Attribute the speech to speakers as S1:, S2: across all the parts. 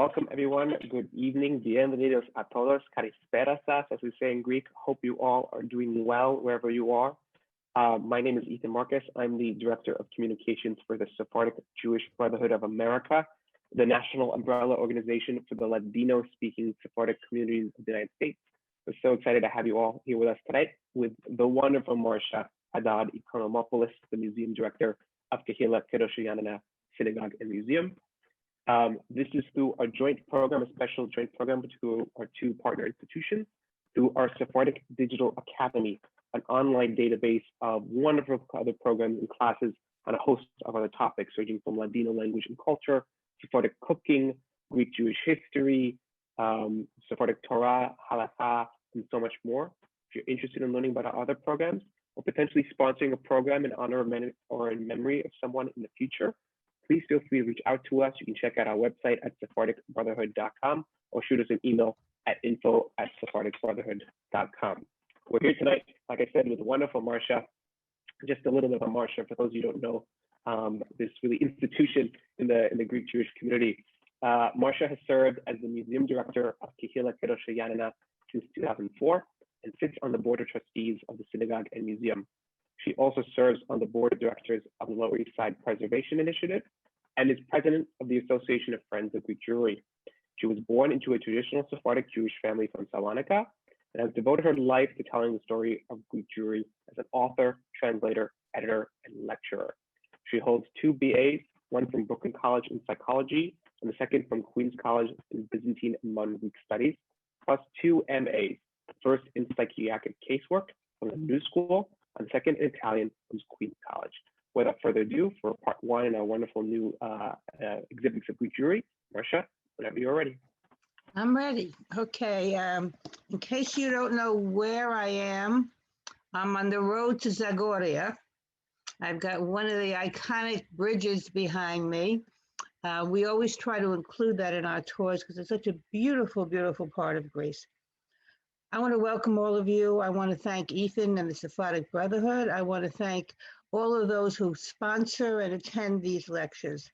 S1: Welcome, everyone. Good evening. Bienvenidos a todos. Kalispera, as we say in Greek. Hope you all are doing well wherever you are. My name is Ethan Marcus. I'm the Director of Communications for the Sephardic Jewish Brotherhood of America, the national umbrella organization for the Ladino-speaking Sephardic communities of the United States. We're so excited to have you all here with us tonight with the wonderful Marcia Haddad Ikonomopoulos, the Museum Director of Kehila Kedosh Synagogue and Museum. This is through our joint program, a special joint program between our two partner institutions, through our Sephardic Digital Academy, an online database of wonderful other programs and classes on a host of other topics, ranging from Ladino language and culture, Sephardic cooking, Greek Jewish history, Sephardic Torah, Halakha, and so much more. If you're interested in learning about our other programs or potentially sponsoring a program in honor of or in memory of someone in the future, please feel free to reach out to us. You can check out our website at sephardicbrotherhood.com or shoot us an email at info@sephardicbrotherhood.com. We're here tonight, like I said, with wonderful Marcia. Just a little bit about Marcia, for those of you who don't know, this really institution in the Greek Jewish community. Marcia has served as the Museum Director of Kehila Kedosh since 2004 and sits on the Board of Trustees of the Synagogue and Museum. She also serves on the Board of Directors of the Lower East Side Preservation Initiative and is president of the Association of Friends of Greek Jewry. She was born into a traditional Sephardic Jewish family from Salonika and has devoted her life to telling the story of Greek Jewry as an author, translator, editor, and lecturer. She holds 2 BAs, one from Brooklyn College in psychology and the second from Queens College in Byzantine and Modern Greek Studies, plus 2 MAs, the first in psychiatric casework from the New School and second in Italian from Queens College. Without further ado, for part 1 in our wonderful new exhibits of Greek Jewry, Marcia, whenever you're ready.
S2: I'm ready. Okay. In case you don't know where I am, I'm on the road to Zagoria. I've got one of the iconic bridges behind me. We always try to include that in our tours because it's such a beautiful, beautiful part of Greece. I want to welcome all of you. I want to thank Ethan and the Sephardic Brotherhood. I want to thank all of those who sponsor and attend these lectures.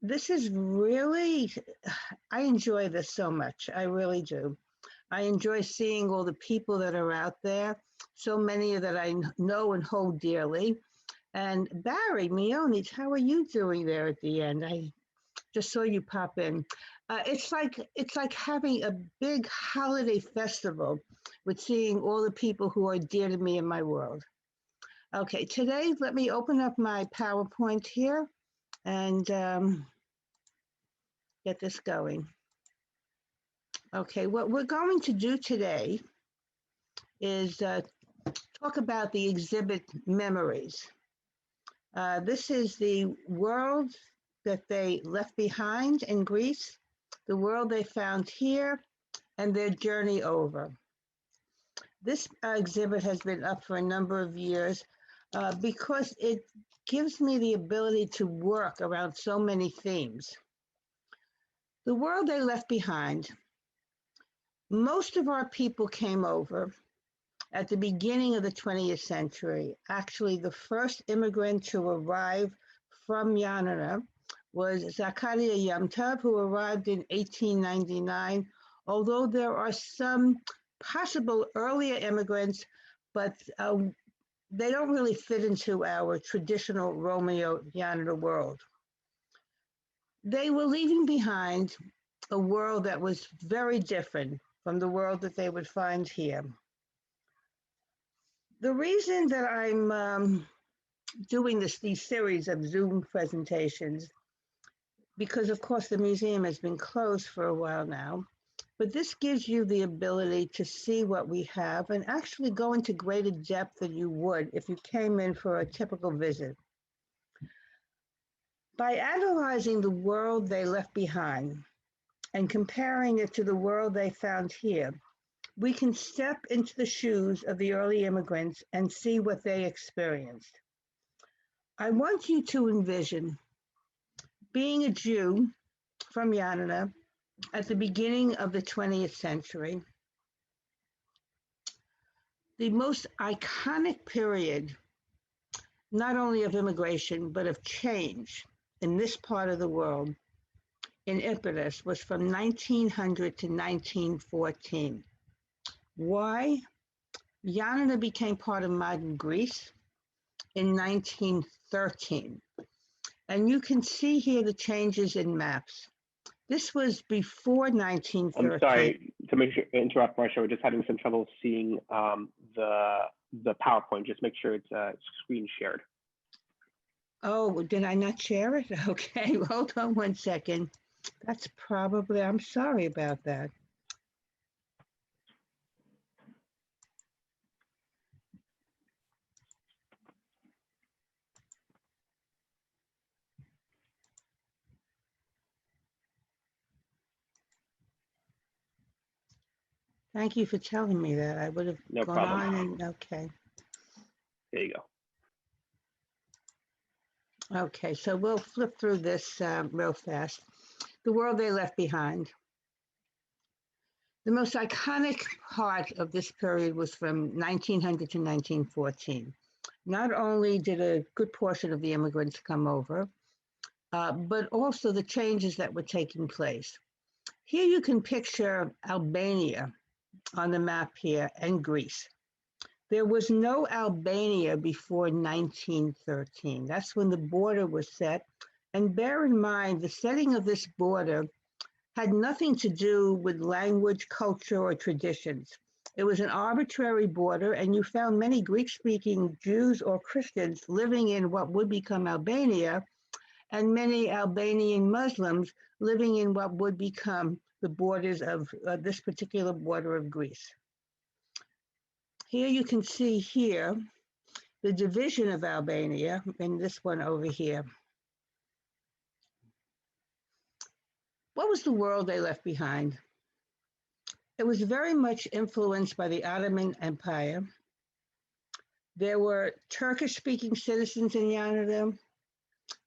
S2: This is really, I enjoy this so much. I really do. I enjoy seeing all the people that are out there, so many that I know and hold dearly. And Barry Meonis, how are you doing there at the end? I just saw you pop in. It's like having a big holiday festival with seeing all the people who are dear to me in my world. Okay, today let me open up my PowerPoint here and get this going. Okay, what we're going to do today is talk about the exhibit Memories. This is the world that they left behind in Greece, the world they found here, and their journey over. This exhibit has been up for a number of years because it gives me the ability to work around so many themes. The world they left behind. Most of our people came over at the beginning of the 20th century. Actually, the first immigrant to arrive from Yanina was Zakaria Yamtov, who arrived in 1899, although there are some possible earlier immigrants, but they don't really fit into our traditional Romeo-Yanina world. They were leaving behind a world that was very different from the world that they would find here. The reason that I'm doing these series of Zoom presentations, because of course the museum has been closed for a while now, but this gives you the ability to see what we have and actually go into greater depth than you would if you came in for a typical visit. By analyzing the world they left behind and comparing it to the world they found here, we can step into the shoes of the early immigrants and see what they experienced. I want you to envision being a Jew from Yanina at the beginning of the 20th century, the most iconic period, not only of immigration, but of change in this part of the world, in impetus was from 1900 to 1914. Why? Ioannina became part of modern Greece in 1913. And you can see here the changes in maps. This was before 1913.
S1: I'm sorry to interrupt, Marcia. We're just having some trouble seeing the PowerPoint. Just make sure it's screen shared.
S2: Oh, did I not share it? Okay, hold on one second. That's probably, I'm sorry about that. Thank you for telling me that. I would have gone on and, okay.
S1: There you go.
S2: Okay, so we'll flip through this real fast. The world they left behind. The most iconic part of this period was from 1900 to 1914. Not only did a good portion of the immigrants come over, but also the changes that were taking place. Here you can picture Albania on the map here and Greece. There was no Albania before 1913. That's when the border was set. And bear in mind, the setting of this border had nothing to do with language, culture, or traditions. It was an arbitrary border, and you found many Greek-speaking Jews or Christians living in what would become Albania, and many Albanian Muslims living in what would become the borders of this particular border of Greece. Here you can see here the division of Albania, and this one over here. What was the world they left behind? It was very much influenced by the Ottoman Empire. There were Turkish-speaking citizens in Ioannina,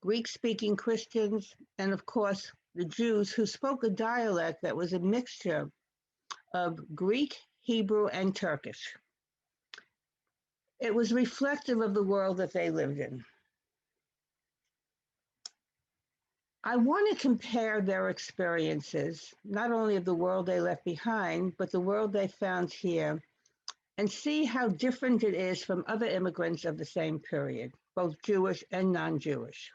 S2: Greek-speaking Christians, and of course, the Jews who spoke a dialect that was a mixture of Greek, Hebrew, and Turkish. It was reflective of the world that they lived in. I want to compare their experiences, not only of the world they left behind, but the world they found here, and see how different it is from other immigrants of the same period, both Jewish and non-Jewish.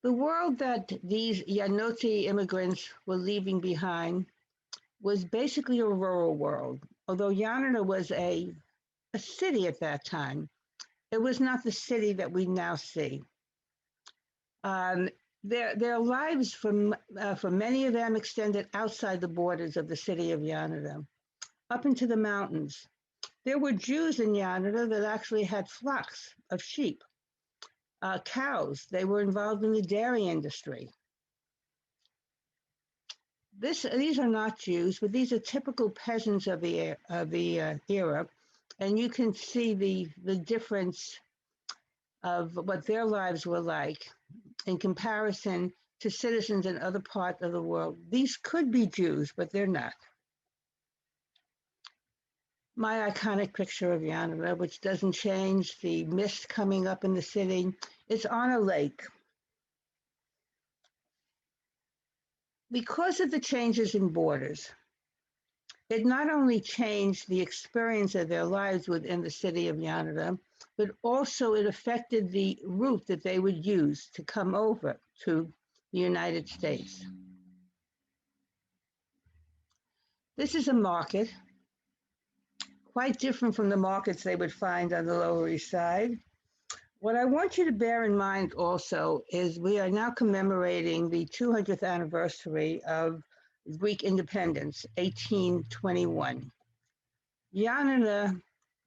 S2: The world that these Yanoti immigrants were leaving behind was basically a rural world. Although Ioannina was a city at that time, it was not the city that we now see. Their lives for many of them extended outside the borders of the city of Ioannina, up into the mountains. There were Jews in Ioannina that actually had flocks of sheep, cows. They were involved in the dairy industry. These are not Jews, but these are typical peasants of the era, and you can see the difference of what their lives were like in comparison to citizens in other parts of the world. These could be Jews, but they're not. My iconic picture of Ioannina, which doesn't change, the mist coming up in the city, it's on a lake. Because of the changes in borders, it not only changed the experience of their lives within the city of Ioannina, but also it affected the route that they would use to come over to the United States. This is a market, quite different from the markets they would find on the Lower East Side. What I want you to bear in mind also is we are now commemorating the 200th anniversary of Greek independence, 1821. Ioannina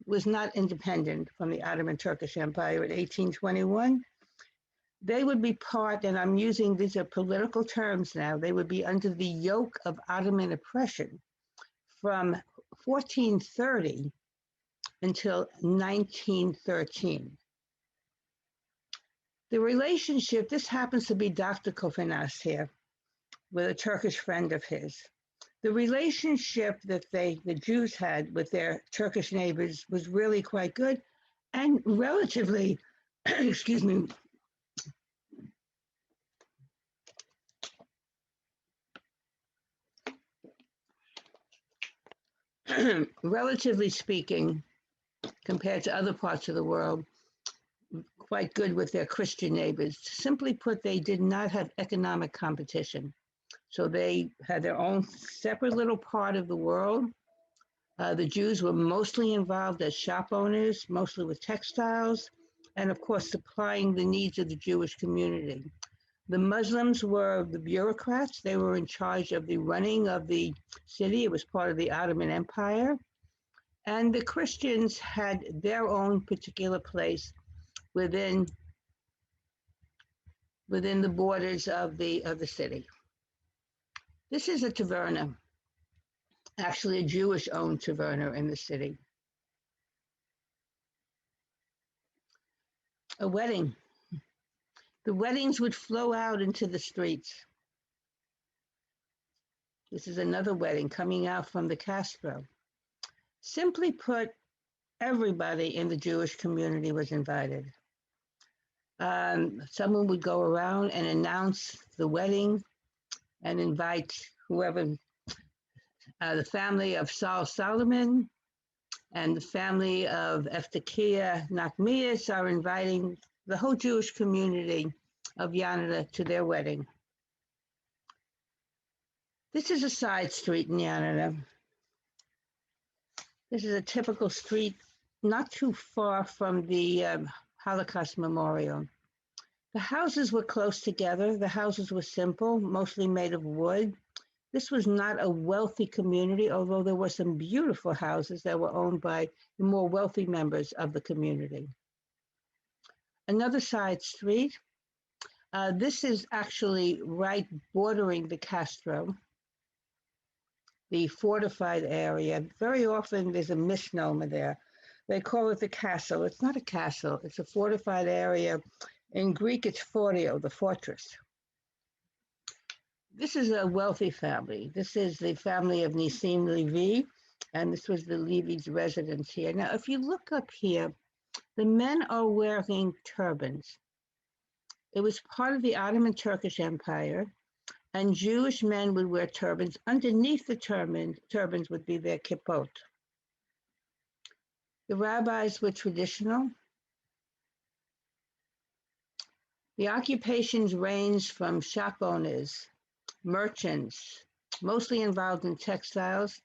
S2: was not independent from the Ottoman Turkish Empire in 1821. They would be part, and I'm using, these are political terms now, they would be under the yoke of Ottoman oppression from 1430 until 1913. The relationship, this happens to be Dr. Kofinas here, with a Turkish friend of his. The relationship that the Jews had with their Turkish neighbors was really quite good and relatively, excuse me, relatively speaking, compared to other parts of the world, quite good with their Christian neighbors. Simply put, they did not have economic competition. So they had their own separate little part of the world. The Jews were mostly involved as shop owners, mostly with textiles, and of course, supplying the needs of the Jewish community. The Muslims were the bureaucrats. They were in charge of the running of the city. It was part of the Ottoman Empire. And the Christians had their own particular place within the borders of the city. This is a taverna, actually a Jewish-owned taverna in the city. A wedding. The weddings would flow out into the streets. This is another wedding coming out from the Castro. Simply put, everybody in the Jewish community was invited. Someone would go around and announce the wedding and invite whoever, the family of Saul Solomon and the family of Eftekiah Nachmias are inviting the whole Jewish community of Yanada to their wedding. This is a side street in Yanada. This is a typical street not too far from the Holocaust Memorial. The houses were close together. The houses were simple, mostly made of wood. This was not a wealthy community, although there were some beautiful houses that were owned by the more wealthy members of the community. Another side street. This is actually right bordering the Castro, the fortified area. Very often there's a misnomer there. They call it the castle. It's not a castle. It's a fortified area. In Greek, it's fortio, the fortress. This is a wealthy family. This is the family of Nisim Levy, and this was the Levy's residence here. Now, if you look up here, the men are wearing turbans. It was part of the Ottoman Turkish Empire, and Jewish men would wear turbans. Underneath the turbans would be their kippot. The rabbis were traditional. The occupations ranged from shop owners, merchants, mostly involved in textiles,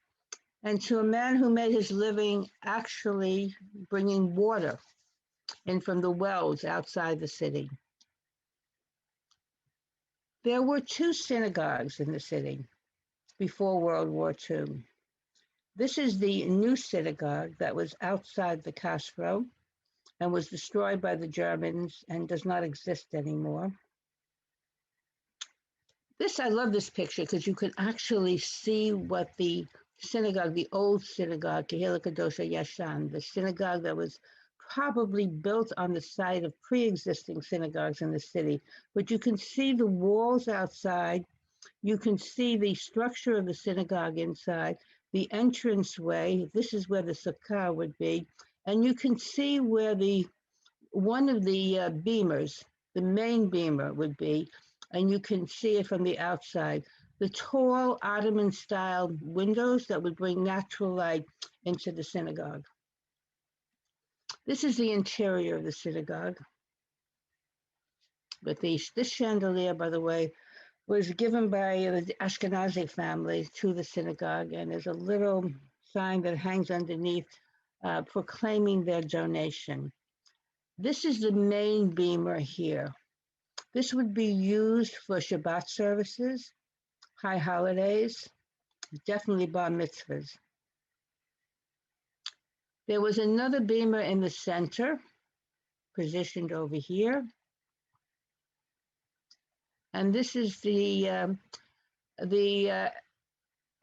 S2: and to a man who made his living actually bringing water in from the wells outside the city. There were 2 synagogues in the city before World War II. This is the new synagogue that was outside the Castro and was destroyed by the Germans and does not exist anymore. I love this picture because you can actually see what the synagogue, the old synagogue, Kehillah Kadosha Yashan, the synagogue that was probably built on the site of pre-existing synagogues in the city. But you can see the walls outside. You can see the structure of the synagogue inside, the entranceway. This is where the sukkah would be. And you can see where one of the beamers, the main beamer would be, and you can see it from the outside. The tall Ottoman-style windows that would bring natural light into the synagogue. This is the interior of the synagogue. But this chandelier, by the way, was given by the Ashkenazi family to the synagogue, and there's a little sign that hangs underneath proclaiming their donation. This is the main beamer here. This would be used for Shabbat services, high holidays, definitely bar mitzvahs. There was another beamer in the center, positioned over here. And this is the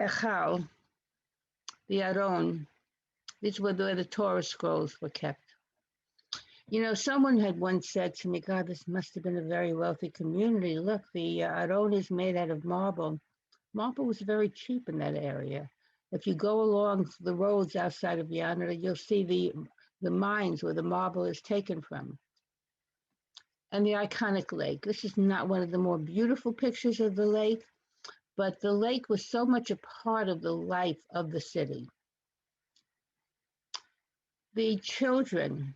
S2: Echal, the Aron. These were where the Torah scrolls were kept. You know, someone had once said to me, God, this must have been a very wealthy community. Look, the Aron is made out of marble. Marble was very cheap in that area. If you go along the roads outside of Yanada, you'll see the mines where the marble is taken from. And the iconic lake. This is not one of the more beautiful pictures of the lake, but the lake was so much a part of the life of the city. The children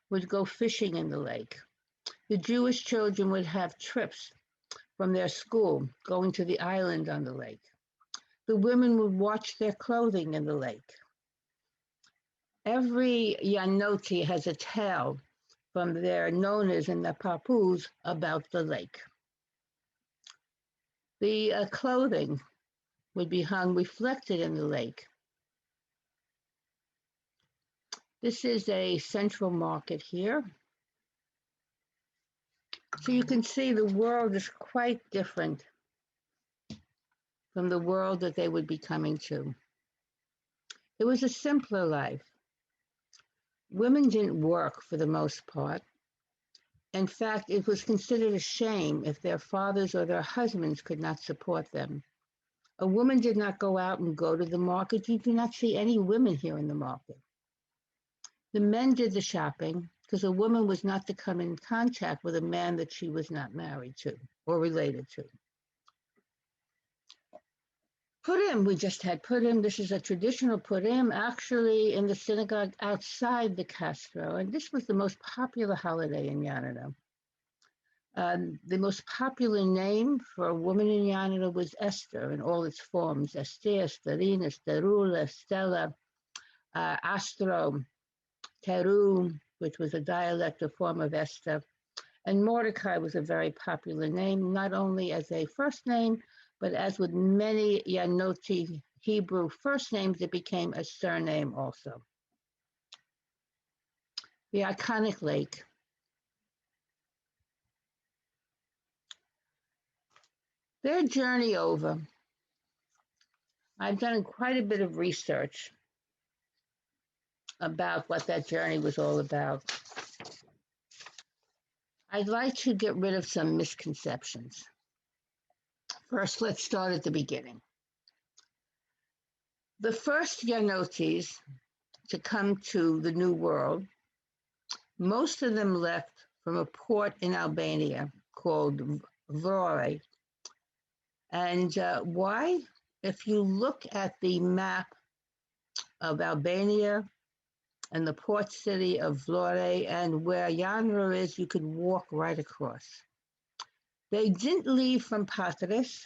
S2: would go fishing in the lake. The Jewish children would have trips from their school going to the island on the lake. The women would wash their clothing in the lake. Every Yanoti has a tale from their nonas and the papus about the lake. The clothing would be hung reflected in the lake. This is a central market here. So you can see the world is quite different from the world that they would be coming to. It was a simpler life. Women didn't work for the most part. In fact, it was considered a shame if their fathers or their husbands could not support them. A woman did not go out and go to the market. You do not see any women here in the market. The men did the shopping because a woman was not to come in contact with a man that she was not married to or related to. Purim, we just had Purim. This is a traditional Purim, actually in the synagogue outside the Castro. And this was the most popular holiday in Yanina. The most popular name for a woman in Yanina was Esther in all its forms: Esther, Esterina, Esterula, Stella, Astro, Teru, which was a dialect or form of Esther. And Mordecai was a very popular name, not only as a first name, but as with many Yanoti Hebrew first names, it became a surname also. The iconic lake. Their journey over. I've done quite a bit of research about what that journey was all about. I'd like to get rid of some misconceptions. First, let's start at the beginning. The first Yanotis to come to the New World, most of them left from a port in Albania called Jewry. And why? If you look at the map of Albania and the port city of Vlore and where Yanra is, you could walk right across. They didn't leave from Patras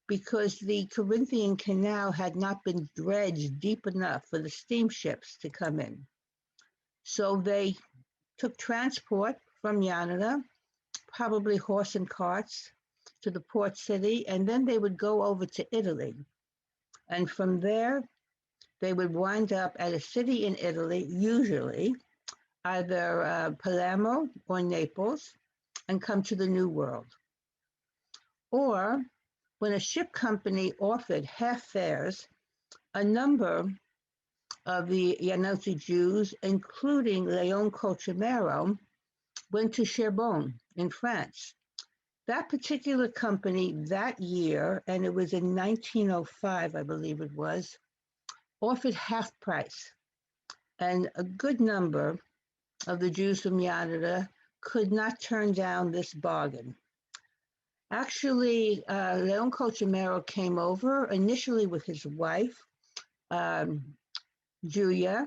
S2: because the Corinthian Canal had not been dredged deep enough for the steamships to come in. So they took transport from Yanina, probably horse and carts, to the port city, and then they would go over to Italy. And from there, they would wind up at a city in Italy, usually either Palermo or Naples, and come to the New World. Or when a ship company offered half fares, a number of the Yanoti Jews, including Leon Colchimero, went to Cherbourg in France. That particular company that year, and it was in 1905, I believe it was, offered half price. And a good number of the Jews from Yanina could not turn down this bargain. Actually, Leon Colchimero came over initially with his wife, Julia,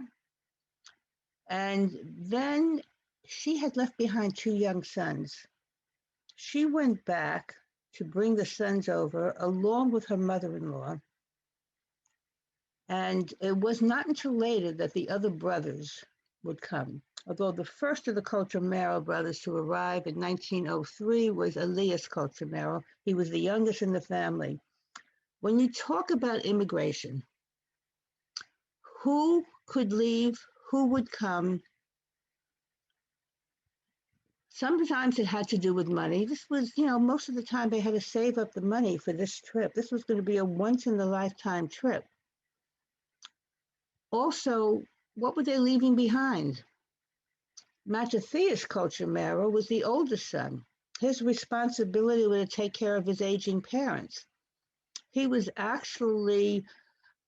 S2: and then she had left behind 2 young sons. She went back to bring the sons over along with her mother-in-law. And it was not until later that the other brothers would come. Although the first of the Colchimero brothers to arrive in 1903 was Elias Colchimero. He was the youngest in the family. When you talk about immigration, who could leave, who would come? Sometimes it had to do with money. This was, most of the time they had to save up the money for this trip. This was going to be a once-in-a-lifetime trip. Also, what were they leaving behind? Mattathias Colchimero was the oldest son. His responsibility was to take care of his aging parents. He was actually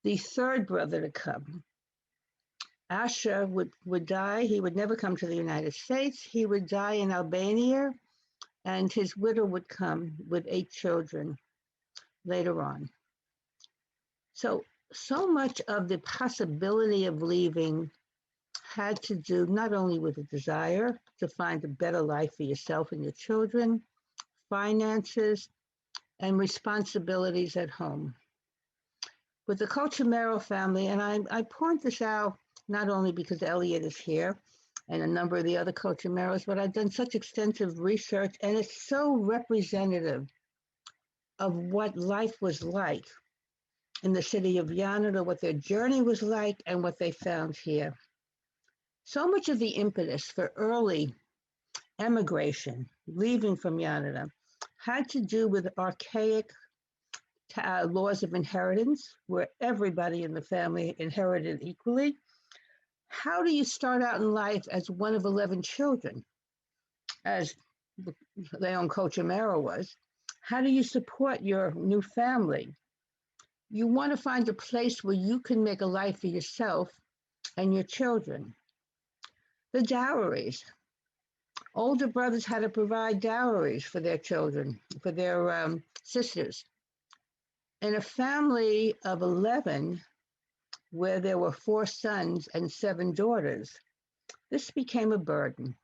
S2: the third brother to come. Asher would die. He would never come to the United States. He would die in Albania, and his widow would come with 8 children later on. So much of the possibility of leaving had to do not only with a desire to find a better life for yourself and your children, finances, and responsibilities at home. With the Colchomero family, and I point this out not only because Elliot is here and a number of the other Colchomeros, but I've done such extensive research, and it's so representative of what life was like in the city of Yanada, what their journey was like, and what they found here. So much of the impetus for early emigration, leaving from Yanada, had to do with archaic laws of inheritance, where everybody in the family inherited equally. How do you start out in life as one of 11 children, as Leon Colchomero was? How do you support your new family? You want to find a place where you can make a life for yourself and your children. The dowries. Older brothers had to provide dowries for their children, for their sisters. In a family of 11, where there were 4 sons and 7 daughters, this became a burden.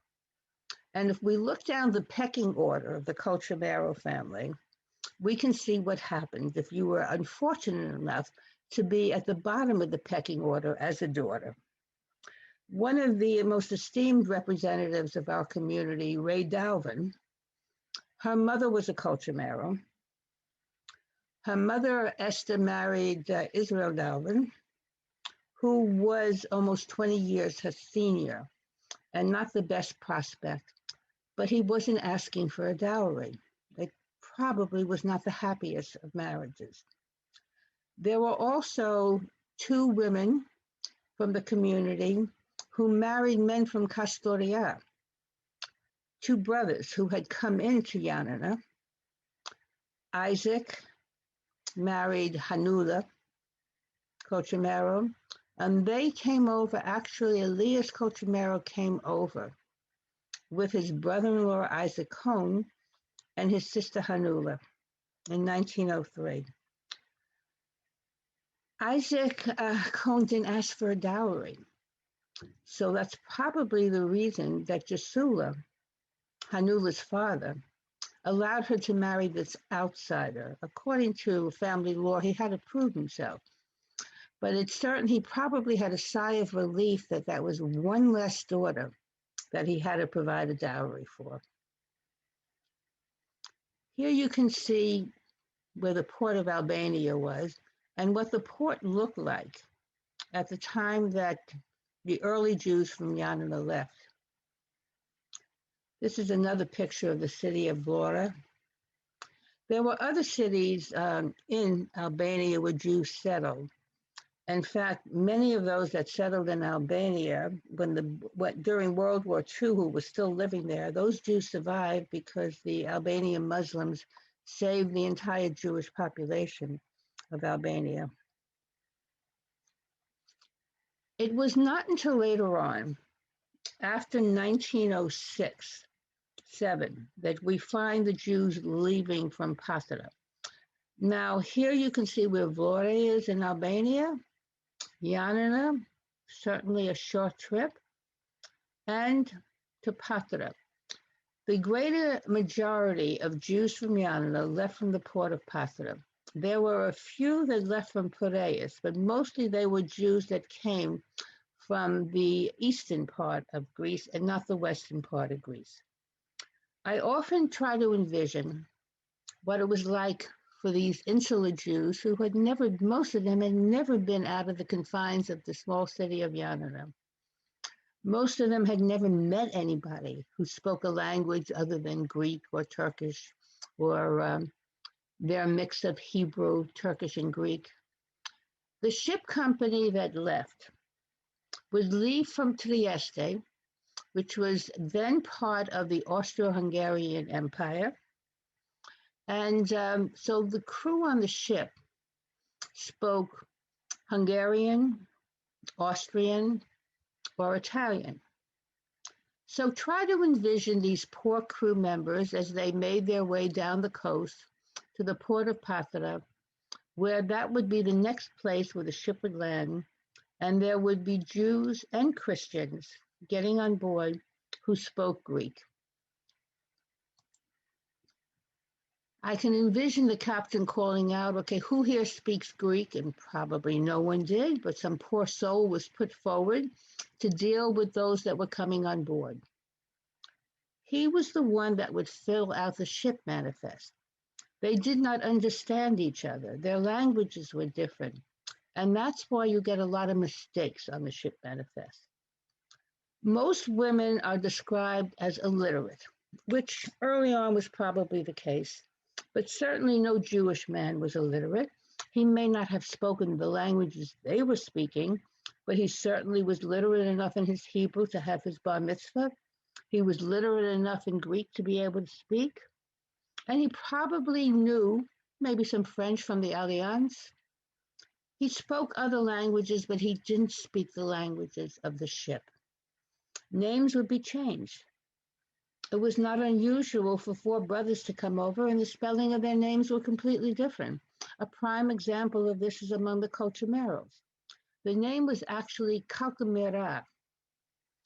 S2: And if we look down the pecking order of the Colchomero family, we can see what happens if you were unfortunate enough to be at the bottom of the pecking order as a daughter. One of the most esteemed representatives of our community, Ray Dalvin, her mother was a Colchomero. Her mother, Esther, married Israel Dalvin, who was almost 20 years her senior and not the best prospect, but he wasn't asking for a dowry. It probably was not the happiest of marriages. There were also 2 women from the community who married men from Castoria, 2 brothers who had come into Yanana. Isaac married Hanula Colchomero, and they came over. Actually, Elias Colchomero came over with his brother-in-law Isaac Cohn and his sister Hanula in 1903. Isaac Cohn didn't ask for a dowry, so that's probably the reason that Jesula, Hanula's father, allowed her to marry this outsider. According to family law, he had to prove himself. But he probably had a sigh of relief that that was one less daughter that he had to provide a dowry for. Here you can see where the port of Albania was and what the port looked like at the time that the early Jews from Yanina left. This is another picture of the city of Vlora. There were other cities in Albania where Jews settled. In fact, many of those that settled in Albania during World War II, who were still living there, those Jews survived because the Albanian Muslims saved the entire Jewish population of Albania. It was not until later on, after 1906-7, that we find the Jews leaving from Patara. Now, here you can see where Vlora is in Albania. Yanina, certainly a short trip, and to Patara. The greater majority of Jews from Yanina left from the port of Patara. There were a few that left from Piraeus, but mostly they were Jews that came from the eastern part of Greece and not the western part of Greece. I often try to envision what it was like for these insular Jews who had most of them had never been out of the confines of the small city of Yanina. Most of them had never met anybody who spoke a language other than Greek or Turkish or their mix of Hebrew, Turkish, and Greek. The ship company that left would leave from Trieste, which was then part of the Austro-Hungarian Empire. And so the crew on the ship spoke Hungarian, Austrian, or Italian. So try to envision these poor crew members as they made their way down the coast to the port of Patara, where that would be the next place where the ship would land, and there would be Jews and Christians getting on board who spoke Greek. I can envision the captain calling out, okay, who here speaks Greek? And probably no one did, but some poor soul was put forward to deal with those that were coming on board. He was the one that would fill out the ship manifest. They did not understand each other. Their languages were different. And that's why you get a lot of mistakes on the ship manifest. Most women are described as illiterate, which early on was probably the case. But certainly no Jewish man was illiterate. He may not have spoken the languages they were speaking, but he certainly was literate enough in his Hebrew to have his bar mitzvah. He was literate enough in Greek to be able to speak. And he probably knew maybe some French from the Alliance. He spoke other languages, but he didn't speak the languages of the ship. Names would be changed. It was not unusual for four brothers to come over, and the spelling of their names were completely different. A prime example of this is among the Colchomeros. The name was actually Kalkamera,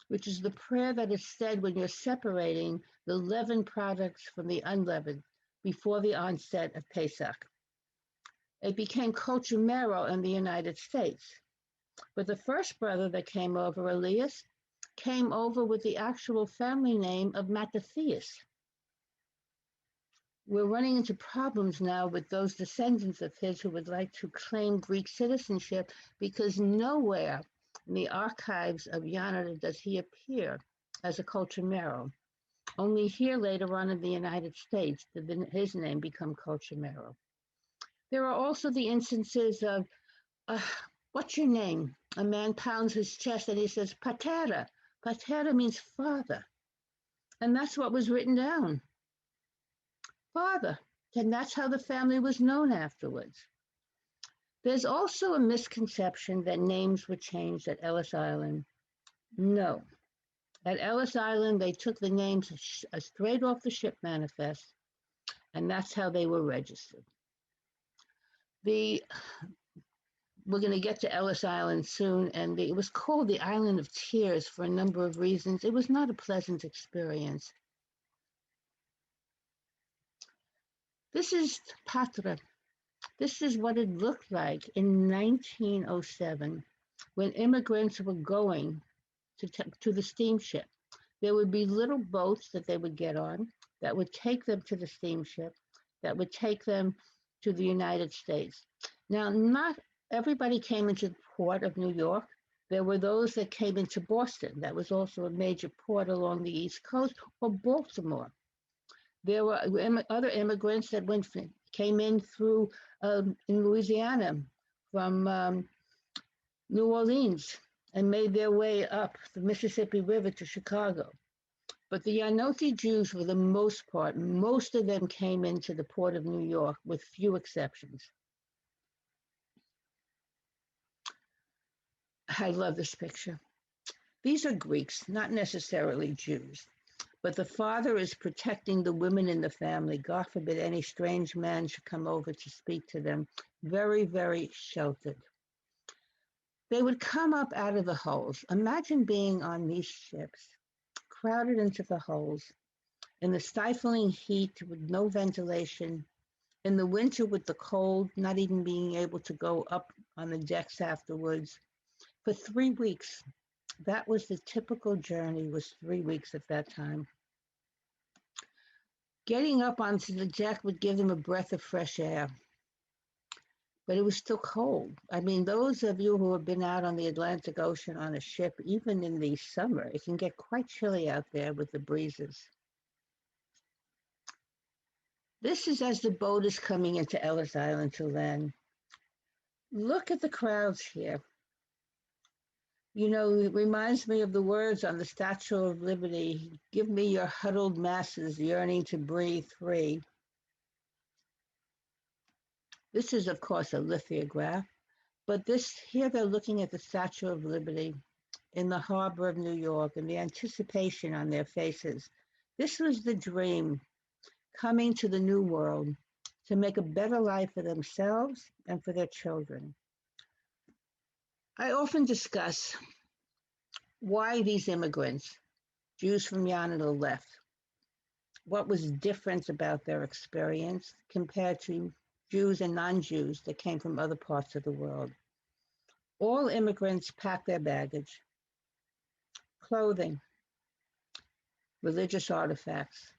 S2: which is the prayer that is said when you're separating the leavened products from the unleavened before the onset of Pesach. It became Colchomero in the United States. But the first brother that came over, Elias, came over with the actual family name of Mattathias. We're running into problems now with those descendants of his who would like to claim Greek citizenship because nowhere in the archives of Yanada does he appear as a Colchomero. Only here later on in the United States did his name become Colchomero. There are also the instances of, what's your name? A man pounds his chest and he says, Patera. Patera means father. And that's what was written down. Father. And that's how the family was known afterwards. There's also a misconception that names were changed at Ellis Island. No. At Ellis Island, they took the names straight off the ship manifest, and that's how they were registered. We're going to get to Ellis Island soon, and it was called the Island of Tears for a number of reasons. It was not a pleasant experience. This is Patra. This is what it looked like in 1907 when immigrants were going to the steamship. There would be little boats that they would get on that would take them to the steamship, that would take them to the United States. Now, not everybody came into the port of New York. There were those that came into Boston. That was also a major port along the East Coast, or Baltimore. There were other immigrants that came in through in Louisiana from New Orleans and made their way up the Mississippi River to Chicago. But the Yanoti Jews, for the most part, most of them came into the port of New York with few exceptions. I love this picture. These are Greeks, not necessarily Jews. But the father is protecting the women in the family. God forbid any strange man should come over to speak to them. Very, very sheltered. They would come up out of the holes. Imagine being on these ships, crowded into the holes, in the stifling heat with no ventilation, in the winter with the cold, not even being able to go up on the decks afterwards, for 3 weeks. That was the typical journey, was 3 weeks at that time. Getting up onto the deck would give them a breath of fresh air, but it was still cold. I mean, those of you who have been out on the Atlantic Ocean on a ship, even in the summer, it can get quite chilly out there with the breezes. This is as the boat is coming into Ellis Island to land. Look at the crowds here. You know, it reminds me of the words on the Statue of Liberty, give me your huddled masses yearning to breathe free. This is, of course, a lithograph, but here they're looking at the Statue of Liberty in the harbor of New York and the anticipation on their faces. This was the dream, coming to the new world to make a better life for themselves and for their children. I often discuss why these immigrants, Jews from Yanina, left. What was different about their experience compared to Jews and non-Jews that came from other parts of the world. All immigrants pack their baggage, clothing, religious artifacts.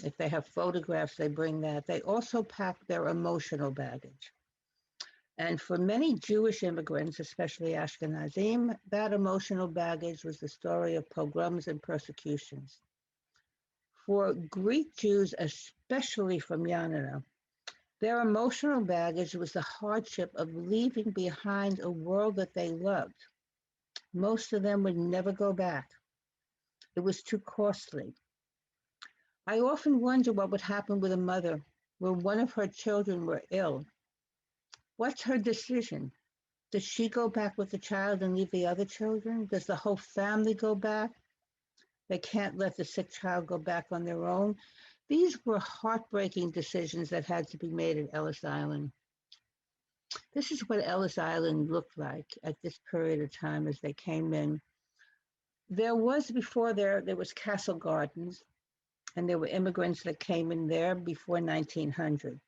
S2: If they have photographs, they bring that. They also pack their emotional baggage. And for many Jewish immigrants, especially Ashkenazim, that emotional baggage was the story of pogroms and persecutions. For Greek Jews, especially from Yanina, their emotional baggage was the hardship of leaving behind a world that they loved. Most of them would never go back. It was too costly. I often wonder what would happen with a mother where one of her children were ill. What's her decision? Does she go back with the child and leave the other children? Does the whole family go back? They can't let the sick child go back on their own. These were heartbreaking decisions that had to be made at Ellis Island. This is what Ellis Island looked like at this period of time as they came in. There was Castle Gardens, and there were immigrants that came in there before 1900.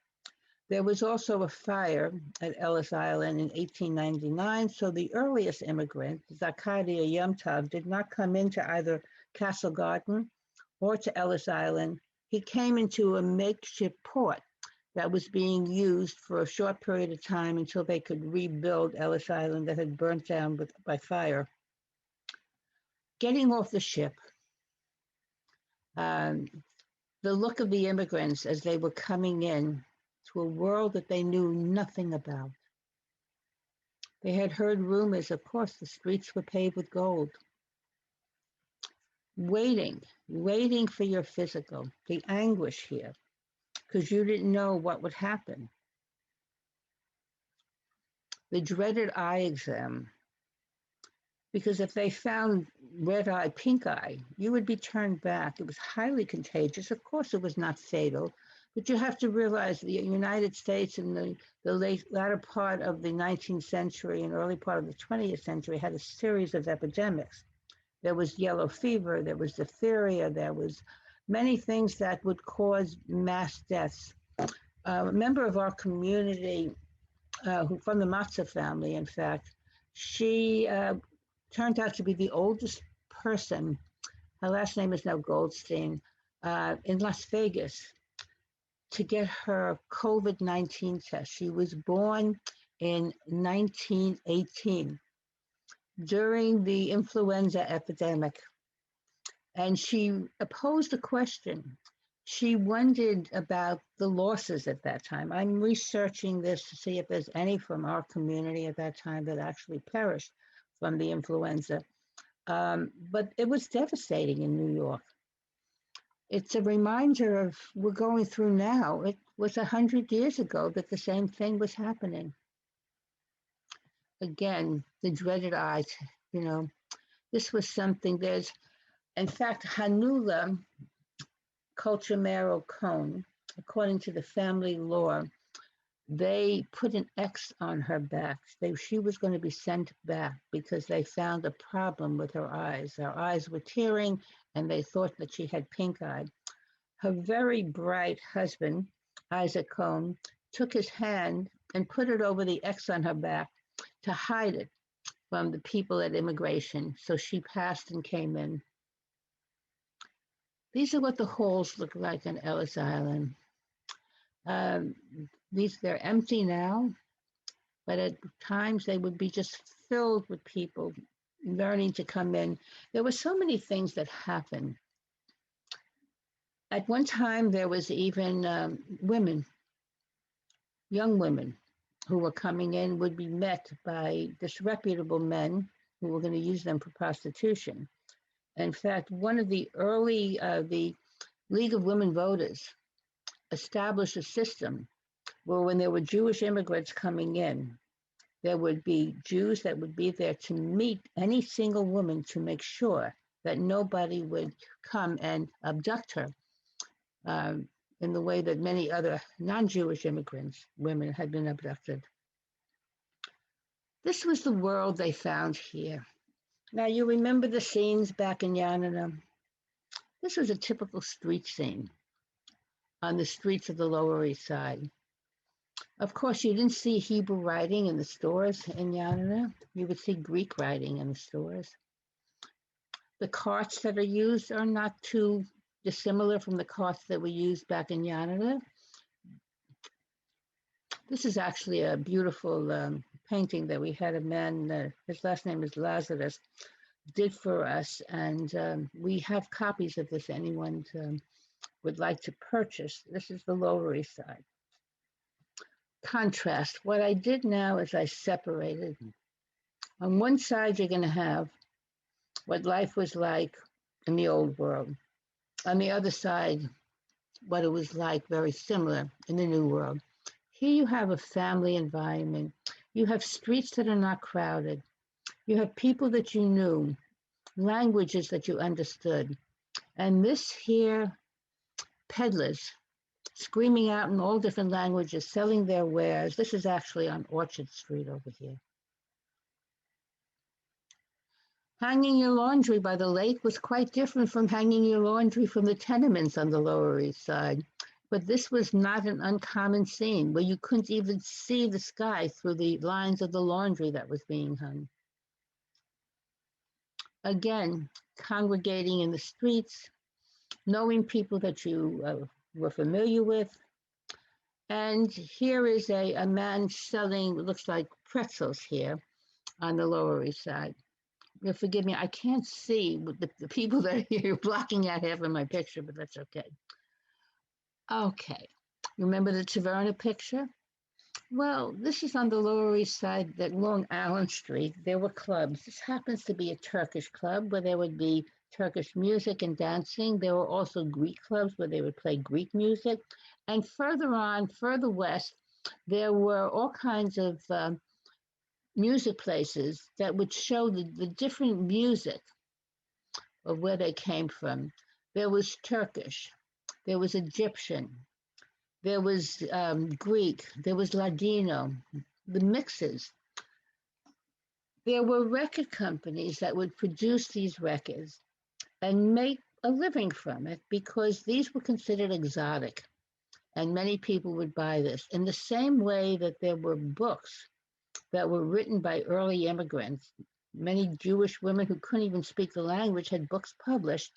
S2: There was also a fire at Ellis Island in 1899, so the earliest immigrant, Zakaria Yomtov, did not come into either Castle Garden or to Ellis Island. He came into a makeshift port that was being used for a short period of time until they could rebuild Ellis Island that had burnt down by fire. Getting off the ship, the look of the immigrants as they were coming in to a world that they knew nothing about. They had heard rumors, of course, the streets were paved with gold. Waiting for your physical, the anguish here, because you didn't know what would happen. The dreaded eye exam, because if they found red eye, pink eye, you would be turned back. It was highly contagious. Of course, it was not fatal, but you have to realize the United States in the latter part of the 19th century and early part of the 20th century had a series of epidemics. There was yellow fever, there was diphtheria, there was many things that would cause mass deaths. A member of our community, who from the Matzah family, in fact, she turned out to be the oldest person, her last name is now Goldstein, in Las Vegas to get her COVID-19 test. She was born in 1918 during the influenza epidemic, and she posed a question. She wondered about the losses at that time. I'm researching this to see if there's any from our community at that time that actually perished from the influenza. But it was devastating in New York. It's a reminder of we're going through now. It was 100 years ago that the same thing was happening. Again, the dreaded eyes, this was something in fact, Hanula Culture Mero Cone, according to the family law, they put an X on her back. She was going to be sent back because they found a problem with her eyes. Her eyes were tearing and they thought that she had pink eye. Her very bright husband, Isaac Cohn, took his hand and put it over the X on her back to hide it from the people at immigration. So she passed and came in. These are what the halls look like on Ellis Island. They're empty now, but at times they would be just filled with people learning to come in. There were so many things that happened. At one time, there was even women, young women, who were coming in would be met by disreputable men who were going to use them for prostitution. In fact, one of the early, the League of Women Voters established a system where when there were Jewish immigrants coming in, there would be Jews that would be there to meet any single woman to make sure that nobody would come and abduct her in the way that many other non-Jewish immigrants, women, had been abducted. This was the world they found here. Now, you remember the scenes back in Yanina? This was a typical street scene on the streets of the Lower East Side. Of course, you didn't see Hebrew writing in the stores in Yanina. You would see Greek writing in the stores. The carts that are used are not too dissimilar from the carts that were used back in Yanina. This is actually a beautiful painting that we had a man, his last name is Lazarus, did for us, and we have copies of this. Anyone would like to purchase. This is the Lower East Side. Contrast. What I did now is I separated. On one side, you're going to have what life was like in the old world. On the other side, what it was like, very similar in the new world. Here you have a family environment. You have streets that are not crowded. You have people that you knew, languages that you understood. And this here, peddlers screaming out in all different languages, selling their wares. This is actually on Orchard Street over here. Hanging your laundry by the lake was quite different from hanging your laundry from the tenements on the Lower East Side. But this was not an uncommon scene where you couldn't even see the sky through the lines of the laundry that was being hung. Again, congregating in the streets, knowing people that you were familiar with. And here is a man selling, looks like pretzels here on the Lower East Side. You'll forgive me, I can't see the people that are here. You're blocking out half of my picture, but that's okay. Okay, remember the Taverna picture? Well, this is on the Lower East Side, that Long Island Street. There were clubs. This happens to be a Turkish club where there would be Turkish music and dancing. There were also Greek clubs where they would play Greek music. And further on, further west, there were all kinds of music places that would show the different music of where they came from. There was Turkish, there was Egyptian, there was Greek, there was Ladino, the mixes. There were record companies that would produce these records and make a living from it because these were considered exotic, and many people would buy this. In the same way that there were books that were written by early immigrants. Many Jewish women who couldn't even speak the language had books published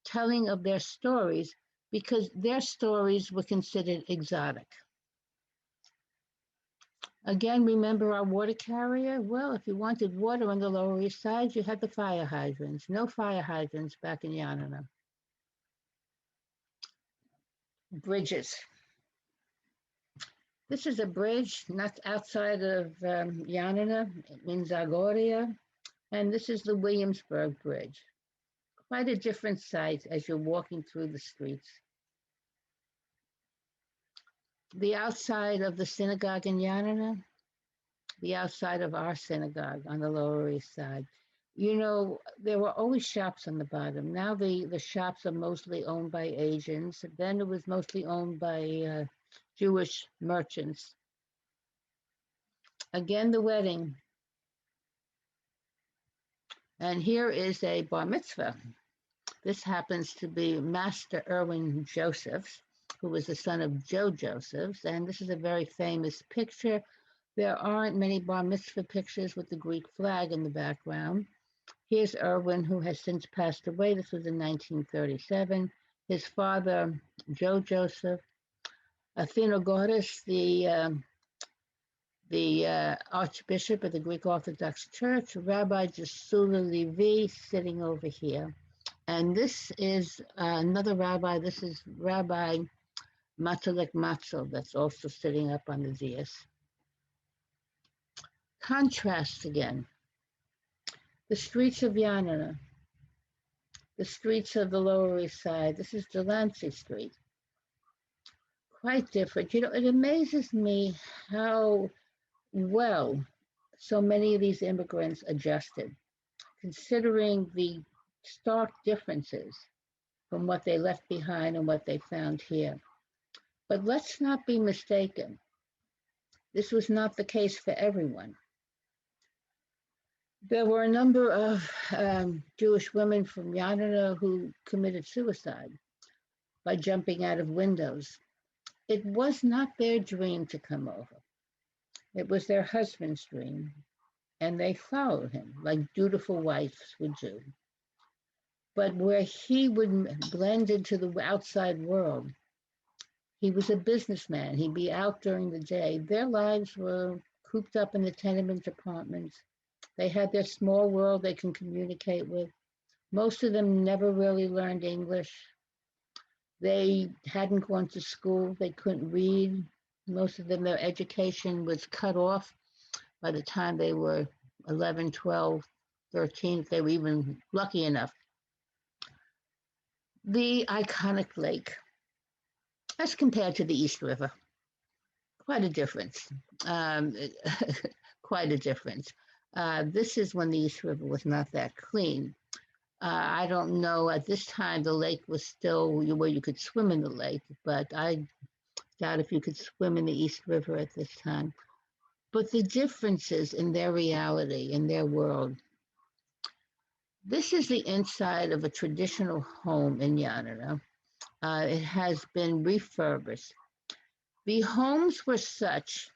S2: telling of their stories because their stories were considered exotic. Again, remember our water carrier? Well, if you wanted water on the Lower East Side, you had the fire hydrants. No fire hydrants back in Yanina. Bridges. This is a bridge not outside of Yanina in Zagoria, and this is the Williamsburg Bridge. Quite a different sight as you're walking through the streets. The outside of the synagogue in Yanina, the outside of our synagogue on the Lower East Side. You know, there were always shops on the bottom. Now the shops are mostly owned by Asians. Then it was mostly owned by Jewish merchants. Again, the wedding. And here is a bar mitzvah. This happens to be Master Irwin Josephs, who was the son of Joe Josephs. And this is a very famous picture. There aren't many bar mitzvah pictures with the Greek flag in the background. Here's Irwin, who has since passed away. This was in 1937. His father, Joe Joseph, Athenogoras, the Archbishop of the Greek Orthodox Church, Rabbi Jasula Levi, sitting over here. And this is another rabbi. This is Rabbi Matulek Matzel, that's also sitting up on the dais. Contrasts again. The streets of Yanina, the streets of the Lower East Side. This is Delancey Street. Quite different. You know, it amazes me how well so many of these immigrants adjusted, considering the stark differences from what they left behind and what they found here. But let's not be mistaken. This was not the case for everyone. There were a number of Jewish women from Yanina who committed suicide by jumping out of windows. It was not their dream to come over. It was their husband's dream, and they followed him like dutiful wives would do. But where he would blend into the outside world, he was a businessman. He'd be out during the day. Their lives were cooped up in the tenement apartments. They had their small world they can communicate with. Most of them never really learned English. They hadn't gone to school. They couldn't read. Most of them, their education was cut off by the time they were 11, 12, 13, if they were even lucky enough. The iconic lake, as compared to the East River, quite a difference. Um, quite a difference. This is when the East River was not that clean. I don't know, at this time the lake was still where you could swim in the lake, but I doubt if you could swim in the East River at this time. But the differences in their reality, in their world. This is the inside of a traditional home in Yanina. It has been refurbished. The homes were such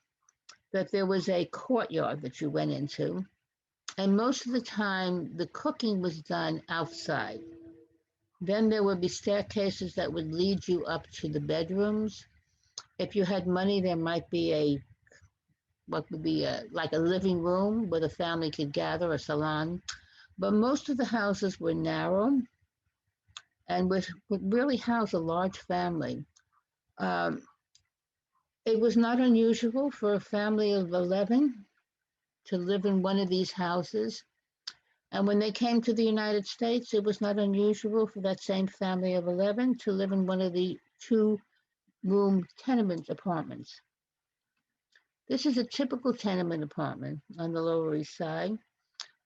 S2: that there was a courtyard that you went into, and most of the time the cooking was done outside. Then there would be staircases that would lead you up to the bedrooms. If you had money, there might be what would be like a living room where the family could gather, a salon. But most of the houses were narrow and would really house a large family. Um, it was not unusual for a family of 11 to live in one of these houses. And when they came to the United States, it was not unusual for that same family of 11 to live in one of the two-room tenement apartments. This is a typical tenement apartment on the Lower East Side.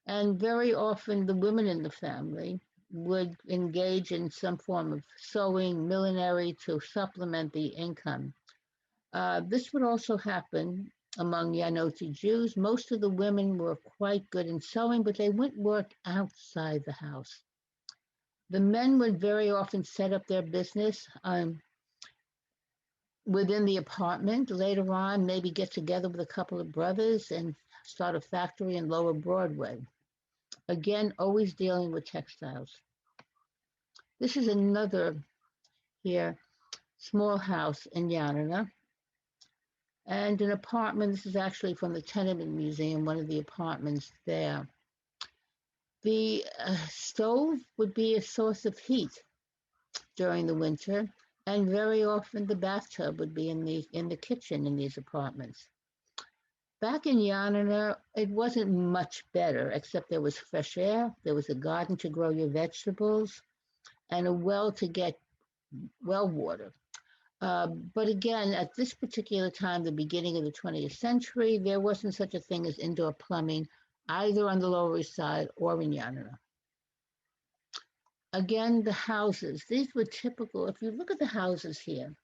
S2: And very often the women in the family would engage in some form of sewing, millinery to supplement the income. This would also happen among Yanoti Jews. Most of the women were quite good in sewing, but they wouldn't work outside the house. The men would very often set up their business within the apartment. Later on, maybe get together with a couple of brothers and start a factory in Lower Broadway. Again, always dealing with textiles. This is another here, small house in Yanina. And an apartment, this is actually from the Tenement Museum, one of the apartments there. The stove would be a source of heat during the winter, and very often the bathtub would be in the kitchen in these apartments. Back in Yanina, it wasn't much better, except there was fresh air, there was a garden to grow your vegetables, and a well to get well water. But again, at this particular time, the beginning of the 20th century, there wasn't such a thing as indoor plumbing, either on the Lower East Side or in Yanina. Again, the houses, these were typical. If you look at the houses here,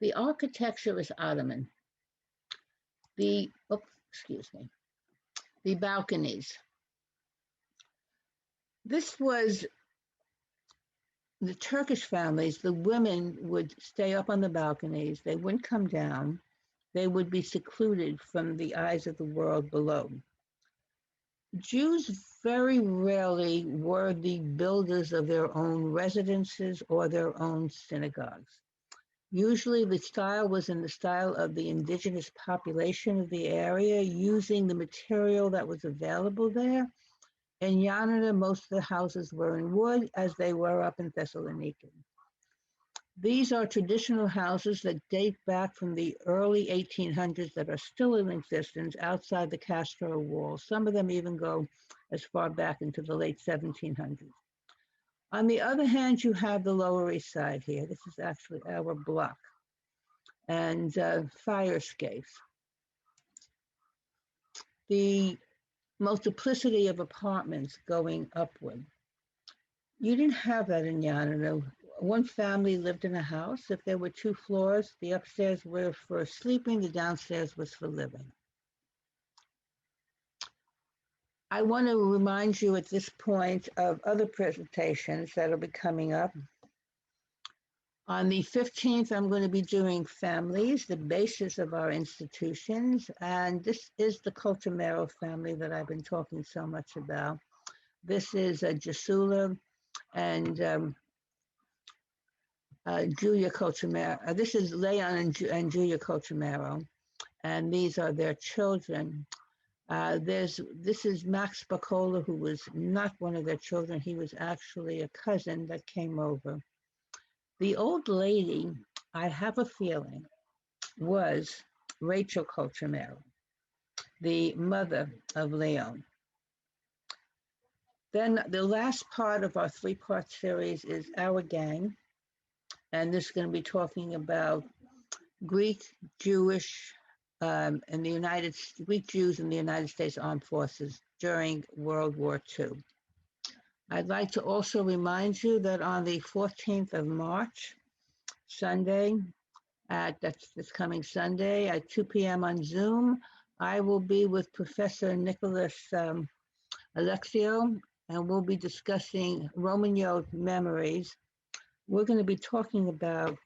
S2: the architecture is Ottoman. The balconies. This was the Turkish families. The women would stay up on the balconies. They wouldn't come down. They would be secluded from the eyes of the world below. Jews very rarely were the builders of their own residences or their own synagogues. Usually the style was in the style of the indigenous population of the area, using the material that was available there. In Yanina, most of the houses were in wood, as they were up in Thessaloniki. These are traditional houses that date back from the early 1800s that are still in existence outside the Castro Wall. Some of them even go as far back into the late 1700s. On the other hand, you have the Lower East Side here. This is actually our block. And fire escapes. The multiplicity of apartments going upward. You didn't have that in Yanina. One family lived in a house. If there were 2 floors, the upstairs were for sleeping, the downstairs was for living. I want to remind you at this point of other presentations that will be coming up. On the 15th, I'm going to be doing families, the basis of our institutions. And this is the Coltomero family that I've been talking so much about. This is Jasula and Julia Coltomero. This is Leon and Julia Coltomero. And these are their children. This is Max Bacola, who was not one of their children. He was actually a cousin that came over. The old lady, I have a feeling, was Rachel Coltomero, the mother of Leon. Then the last part of our three-part series is Our Gang, and this is going to be talking about Greek, Jewish, Greek Jews in the United States Armed Forces during World War II. I'd like to also remind you that on the 14th of March, Sunday, that's this coming Sunday at 2 p.m. on Zoom, I will be with Professor Nicholas Alexio, and we'll be discussing Roman-Yod memories. We're going to be talking about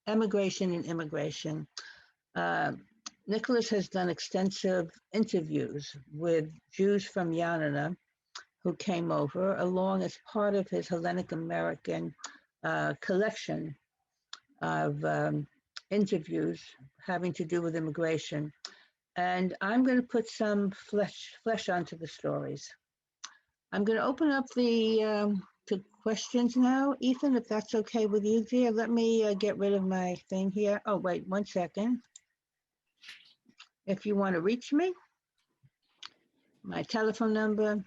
S2: emigration and immigration. Nicholas has done extensive interviews with Jews from Yanina who came over, along as part of his Hellenic American collection of interviews having to do with immigration. And I'm going to put some flesh onto the stories. I'm going to open up the to questions now. Ethan, if that's okay with you, dear, let me get rid of my thing here. Oh, wait, 1 second. If you want to reach me, my telephone number,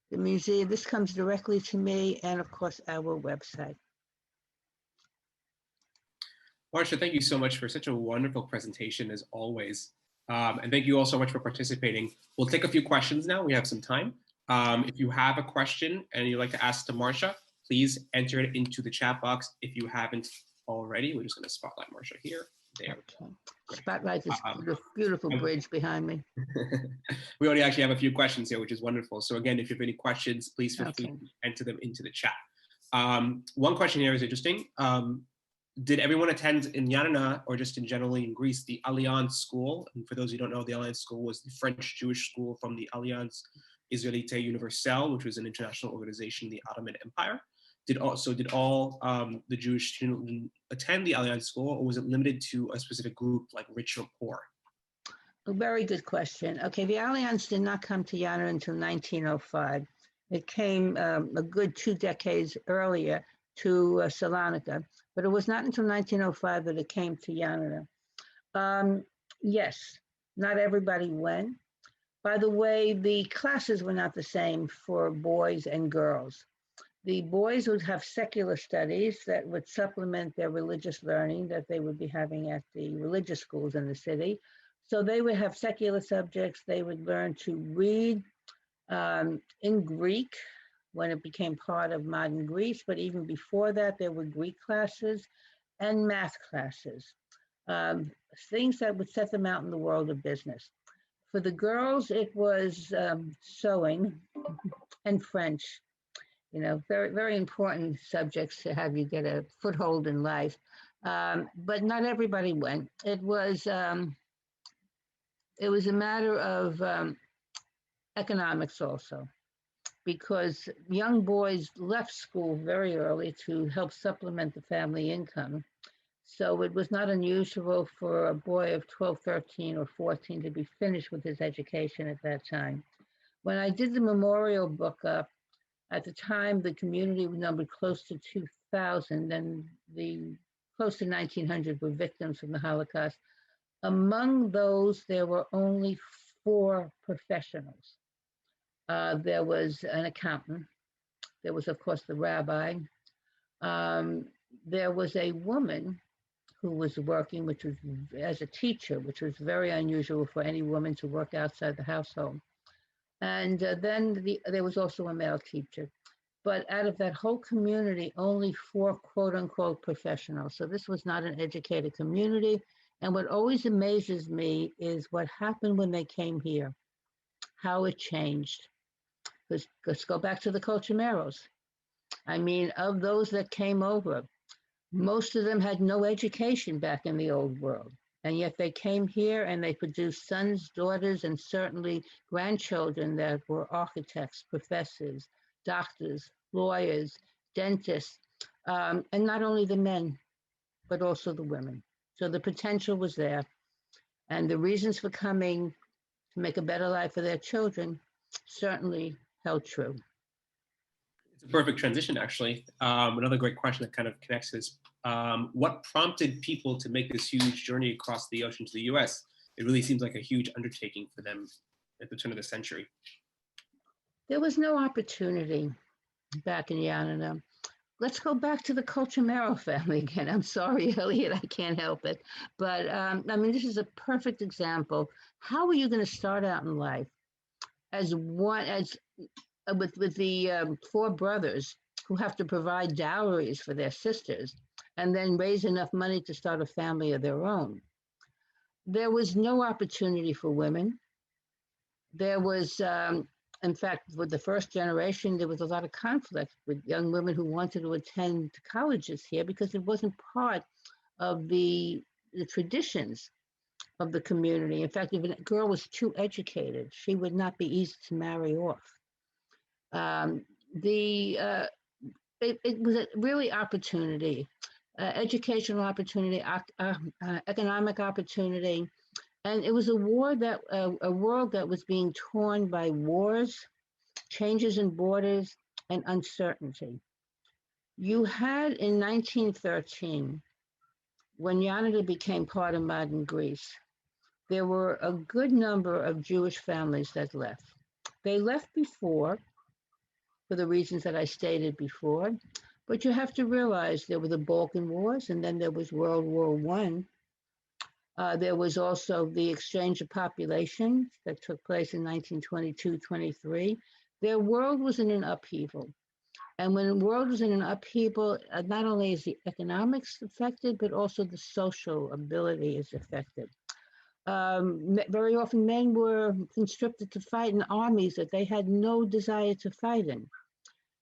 S2: the museum, this comes directly to me, and of course, our website.
S3: Marcia, thank you so much for such a wonderful presentation as always. And thank you all so much for participating. We'll take a few questions now. We have some time. If you have a question and you'd like to ask to Marcia, please enter it into the chat box. If you haven't already, we're just going to spotlight Marcia here. There.
S2: Okay. Spotlight this beautiful bridge behind me.
S3: We already actually have a few questions here, which is wonderful. So again, if you have any questions, please feel free to enter them into the chat. One question here is interesting. Did everyone attend in Yanina or just in generally in Greece the Alliance School? And for those who don't know, the Alliance School was the French Jewish school from the Alliance Israélite Universelle, which was an international organization in the Ottoman Empire. Did all the Jewish students attend the Alliance School, or was it limited to a specific group like rich or poor?
S2: A very good question. Okay, the Alliance did not come to Yanina until 1905. It came a good 2 decades earlier to Salonika, but it was not until 1905 that it came to Yanina. Yes, not everybody went. By the way, the classes were not the same for boys and girls. The boys would have secular studies that would supplement their religious learning that they would be having at the religious schools in the city. So they would have secular subjects. They would learn to read in Greek when it became part of modern Greece. But even before that, there were Greek classes and math classes, things that would set them out in the world of business. For the girls, it was sewing and French. You know, very, very important subjects to have you get a foothold in life. But not everybody went. It was a matter of economics also, because young boys left school very early to help supplement the family income. So it was not unusual for a boy of 12, 13, or 14 to be finished with his education at that time. When I did the memorial book up, at the time, the community numbered close to 2,000, and the close to 1,900 were victims from the Holocaust. Among those, there were only 4 professionals. There was an accountant. There was, of course, the rabbi. There was a woman who was working, which was as a teacher, which was very unusual for any woman to work outside the household. And then there was also a male teacher. But out of that whole community, only 4 quote unquote professionals. So this was not an educated community. And what always amazes me is what happened when they came here. how it changed. Let's go back to the Colchomeros. I mean, of those that came over, most of them had no education back in the old world. And yet they came here and they produced sons, daughters, and certainly grandchildren that were architects, professors, doctors, lawyers, dentists, and not only the men, but also the women. So the potential was there. And the reasons for coming to make a better life for their children certainly held true.
S3: It's a perfect transition, actually. Another great question that kind of connects this. What prompted people to make this huge journey across the ocean to the US? It really seems like a huge undertaking for them at the turn of the century.
S2: There was no opportunity back in Yanana. Let's go back to the Colchomero family again. I'm sorry, Elliot, I can't help it. But I mean, this is a perfect example. How are you going to start out in life as one, with the four brothers who have to provide dowries for their sisters and then raise enough money to start a family of their own? There was no opportunity for women. There was, in fact, with the first generation, there was a lot of conflict with young women who wanted to attend colleges here because it wasn't part of the traditions of the community. In fact, if a girl was too educated, she would not be easy to marry off. It was a really opportunity, educational opportunity, economic opportunity. And it was a world that was being torn by wars, changes in borders, and uncertainty. You had in 1913, when Yanada became part of modern Greece, there were a good number of Jewish families that left. They left before, for the reasons that I stated before, but you have to realize there were the Balkan Wars, and then there was World War I. There was also the exchange of population that took place in 1922-23. Their world was in an upheaval. And when the world was in an upheaval, not only is the economics affected, but also the social ability is affected. Very often men were conscripted to fight in armies that they had no desire to fight in.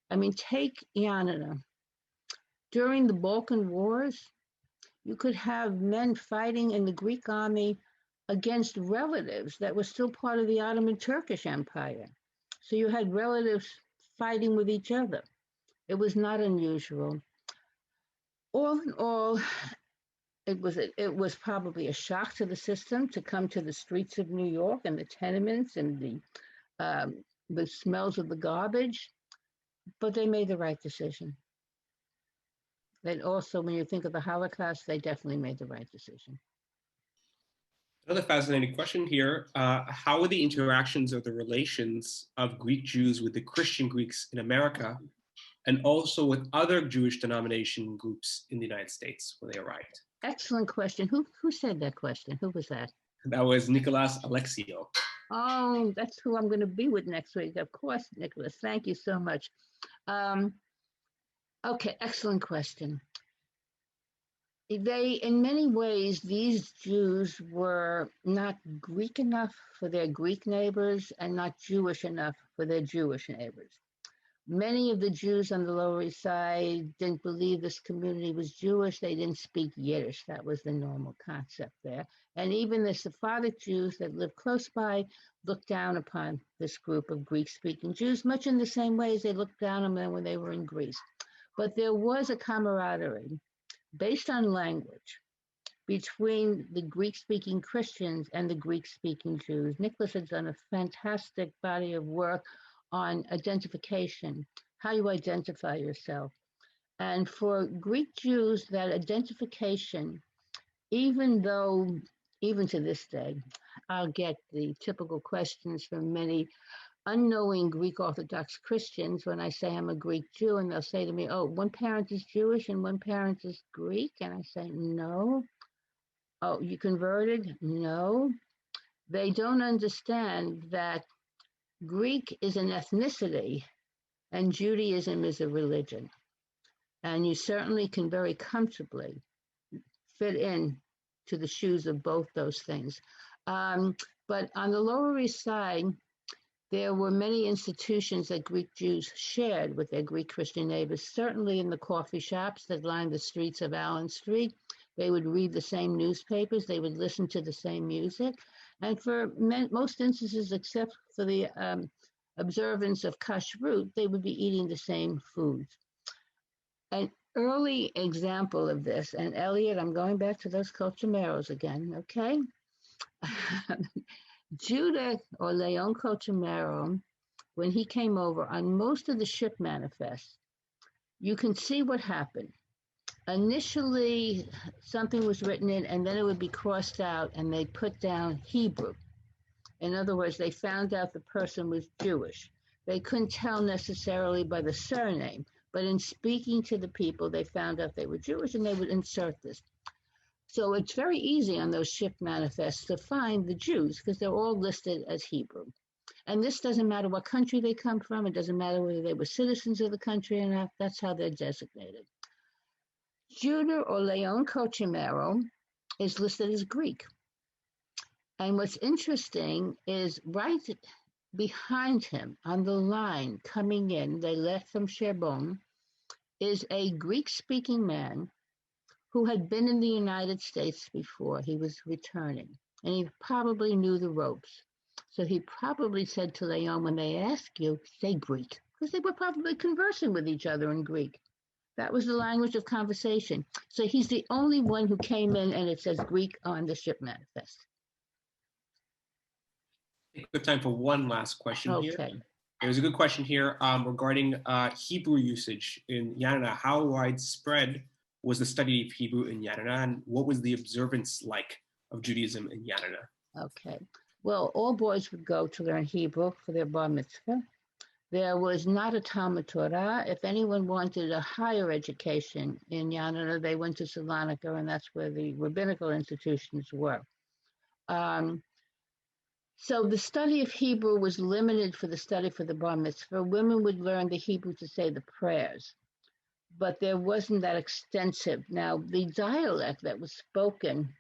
S2: I mean, take Yanana. During the Balkan Wars, you could have men fighting in the Greek army against relatives that were still part of the Ottoman Turkish Empire. So you had relatives fighting with each other. It was not unusual. All in all, it was probably a shock to the system to come to the streets of New York and the tenements and the smells of the garbage, but they made the right decision. And also, when you think of the Holocaust, they definitely made the right decision.
S3: Another fascinating question here. How were the interactions or the relations of Greek Jews with the Christian Greeks in America and also with other Jewish denomination groups in the United States when they arrived?
S2: Excellent question. Who said that question? Who was that?
S3: That was Nicholas Alexio.
S2: Oh, that's who I'm going to be with next week. Of course, Nicholas. Thank you so much. Okay, excellent question. In many ways, these Jews were not Greek enough for their Greek neighbors and not Jewish enough for their Jewish neighbors. Many of the Jews on the Lower East Side didn't believe this community was Jewish. They didn't speak Yiddish. That was the normal concept there. And even the Sephardic Jews that lived close by looked down upon this group of Greek-speaking Jews, much in the same way as they looked down on them when they were in Greece. But there was a camaraderie based on language between the Greek-speaking Christians and the Greek-speaking Jews. Nicholas has done a fantastic body of work on identification, how you identify yourself. And for Greek Jews, that identification, even to this day, I'll get the typical questions from many unknowing Greek Orthodox Christians when I say I'm a Greek Jew, and they'll say to me, oh, one parent is Jewish and one parent is Greek. And I say, no. Oh, you converted? No. They don't understand that Greek is an ethnicity and Judaism is a religion. And you certainly can very comfortably fit in to the shoes of both those things. But on the Lower East Side, There were many institutions that Greek Jews shared with their Greek Christian neighbors, certainly in the coffee shops that lined the streets of Allen Street. They would read the same newspapers, they would listen to the same music, and for most instances, except for the observance of kashrut, they would be eating the same foods. An early example of this, and Elliot, I'm going back to those Colchomeros again, okay? Judah or Leon Colchomero, when he came over, on most of the ship manifests, you can see what happened. Initially, something was written in, and then it would be crossed out, and they put down Hebrew. In other words, they found out the person was Jewish. They couldn't tell necessarily by the surname, but in speaking to the people, they found out they were Jewish, and they would insert this. So it's very easy on those ship manifests to find the Jews because they're all listed as Hebrew. And this doesn't matter what country they come from. It doesn't matter whether they were citizens of the country or not. That's how they're designated. Judah or Leon Colchomero is listed as Greek. And what's interesting is right behind him on the line coming in, they left from Sherbon, is a Greek-speaking man who had been in the United States before. He was returning, and he probably knew the ropes. So he probably said to Leon, when they ask you, say Greek, because they were probably conversing with each other in Greek. That was the language of conversation. So he's the only one who came in, and it says Greek on the ship manifest.
S3: We have time for one last question here.
S2: Okay.
S3: There's a good question here regarding Hebrew usage in Yanana. How widespread was the study of Hebrew in Yanana, and what was the observance like of Judaism in Yanana?
S2: Okay. Well, all boys would go to learn Hebrew for their bar mitzvah. There was not a Talmud Torah. If anyone wanted a higher education in Yanana, they went to Salonika, and that's where the rabbinical institutions were. So the study of Hebrew was limited for the study for the bar mitzvah. Women would learn the Hebrew to say the prayers, but there wasn't that extensive. Now, the dialect that was spoken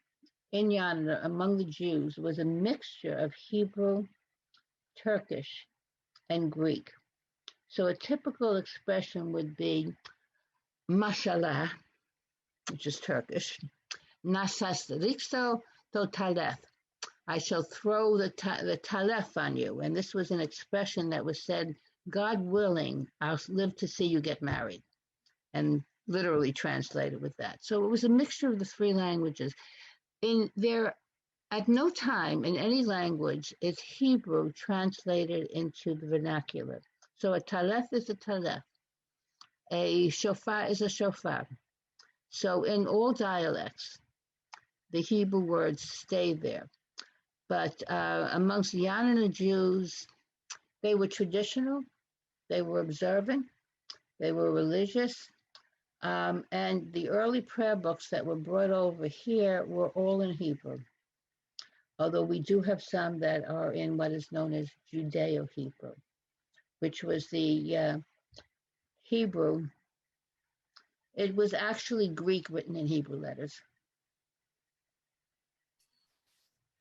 S2: in Yanana among the Jews was a mixture of Hebrew, Turkish, and Greek. So a typical expression would be mashallah, which is Turkish, nasas rikso to talef. I shall throw the talef on you. And this was an expression that was said, God willing, I'll live to see you get married. And literally translated with that. So it was a mixture of the three languages. At no time in any language is Hebrew translated into the vernacular. So a talef is a talef. A shofar is a shofar. So in all dialects, the Hebrew words stay there. But amongst Yanana Jews, they were traditional, they were observant, they were religious, and the early prayer books that were brought over here were all in Hebrew, although we do have some that are in what is known as Judeo-Hebrew, which was the Hebrew. It was actually Greek written in Hebrew letters.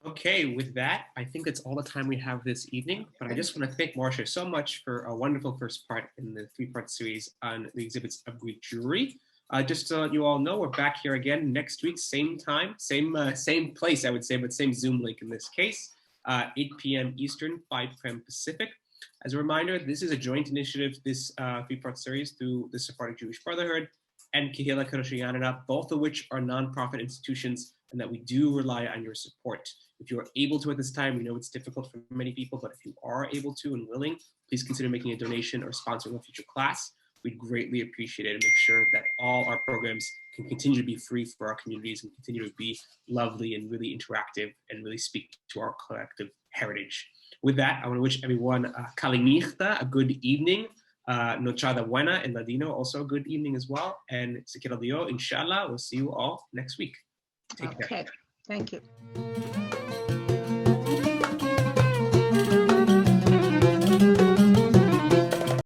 S3: Okay, with that, I think that's all the time we have this evening. But I just want to thank Marcia so much for a wonderful first part in the three-part series on the exhibits of Greek Jewry. Just to let you all know, we're back here again next week, same time, same place, I would say, but same Zoom link in this case, 8 p.m. Eastern, 5 p.m. Pacific. As a reminder, this is a joint initiative, this three-part series, through the Sephardic Jewish Brotherhood and Kehillah Kedoshei Yanana, both of which are nonprofit institutions, and that we do rely on your support. If you are able to at this time, we know it's difficult for many people, but if you are able to and willing, please consider making a donation or sponsoring a future class. We'd greatly appreciate it and make sure that all our programs can continue to be free for our communities and continue to be lovely and really interactive and really speak to our collective heritage. With that, I want to wish everyone Kalinichta, a good evening. Nochada Buena and Ladino, also a good evening as well. And Sekiradio, inshallah, we'll see you all next week. Take care.
S2: Okay, thank you.